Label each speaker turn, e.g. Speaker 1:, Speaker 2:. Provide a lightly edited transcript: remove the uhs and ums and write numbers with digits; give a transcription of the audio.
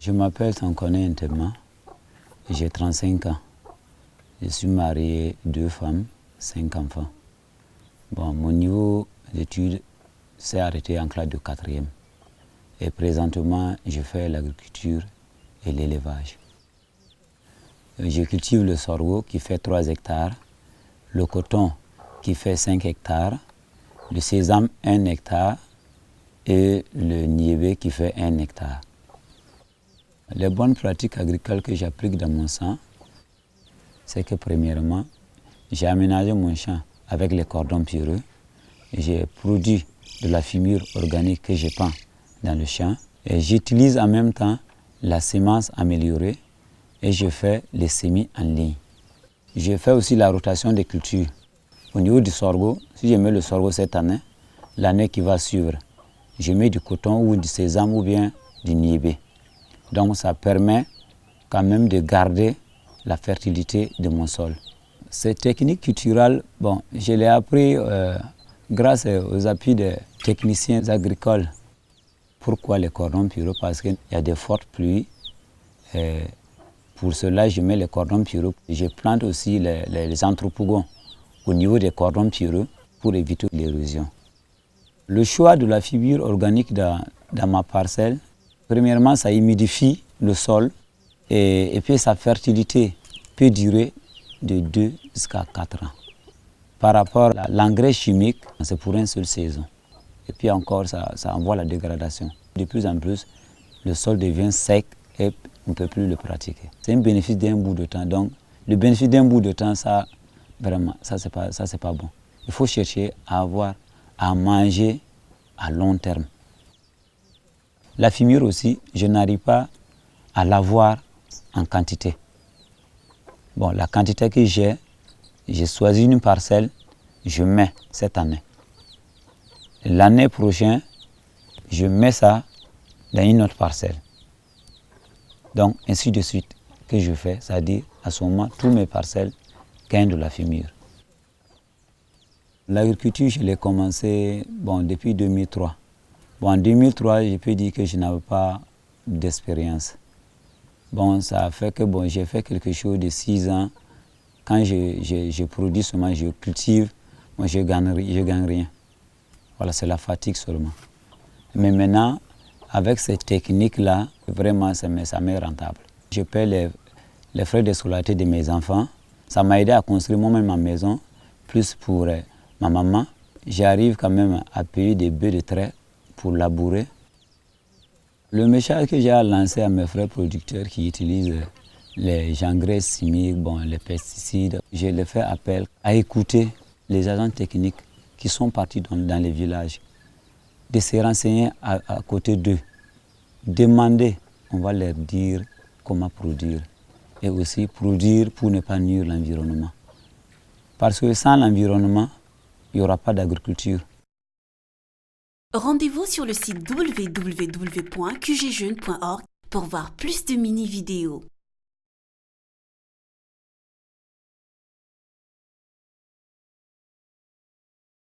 Speaker 1: Je m'appelle Tankone Ntema, j'ai 35 ans. Je suis marié, 2 femmes, 5 enfants. Bon, mon niveau d'études s'est arrêté en classe de 4e. Et présentement, je fais l'agriculture et l'élevage. Je cultive le sorgho qui fait 3 hectares, le coton qui fait 5 hectares, le sésame 1 hectare et le niébé qui fait 1 hectare. Les bonnes pratiques agricoles que j'applique dans mon champ, c'est que premièrement, j'ai aménagé mon champ avec les cordons pierreux. J'ai produit de la fumure organique que je pends dans le champ. Et j'utilise en même temps la semence améliorée et je fais les semis en ligne. Je fais aussi la rotation des cultures. Au niveau du sorgho, si je mets le sorgho cette année, l'année qui va suivre, je mets du coton ou du sésame ou bien du niébé. Donc ça permet quand même de garder la fertilité de mon sol. Ces techniques culturelles, bon, je l'ai appris grâce aux appuis des techniciens agricoles. Pourquoi les cordons pierreux? Parce qu'il y a de fortes pluies. Pour cela, je mets les cordons pierreux. Je plante aussi les anthropougons au niveau des cordons pierreux pour éviter l'érosion. Le choix de la fibre organique dans ma parcelle, premièrement, ça humidifie le sol et puis sa fertilité peut durer de 2 jusqu'à 4 ans. Par rapport à l'engrais chimique, c'est pour une seule saison. Et puis encore, ça envoie la dégradation. De plus en plus, le sol devient sec et on ne peut plus le pratiquer. C'est un bénéfice d'un bout de temps. Donc, le bénéfice d'un bout de temps, ça, vraiment, ça c'est pas bon. Il faut chercher à manger à long terme. La fumure aussi, je n'arrive pas à l'avoir en quantité. Bon, la quantité que j'ai choisi une parcelle, je mets cette année. L'année prochaine, je mets ça dans une autre parcelle. Donc, ainsi de suite que je fais, c'est-à-dire à ce moment, toutes mes parcelles gagnent de la fumure. L'agriculture, je l'ai commencé depuis 2003. Bon, en 2003, je peux dire que je n'avais pas d'expérience. Bon, ça a fait que j'ai fait quelque chose de 6 ans. Quand je produis seulement, je cultive, moi je gagne rien. Voilà, c'est la fatigue seulement. Mais maintenant, avec cette technique-là, vraiment, ça m'est rentable. Je paie les frais de scolarité de mes enfants. Ça m'a aidé à construire moi-même ma maison, plus pour ma maman. J'arrive quand même à payer des bœufs de trait pour labourer. Le message que j'ai à lancer à mes frères producteurs qui utilisent les engrais chimiques, les pesticides, je les fais appel à écouter les agents techniques qui sont partis dans les villages, de se renseigner à côté d'eux, demander, on va leur dire comment produire, et aussi produire pour ne pas nuire l'environnement. Parce que sans l'environnement, il n'y aura pas d'agriculture.
Speaker 2: Rendez-vous sur le site www.qgjeune.org pour voir plus de mini-vidéos.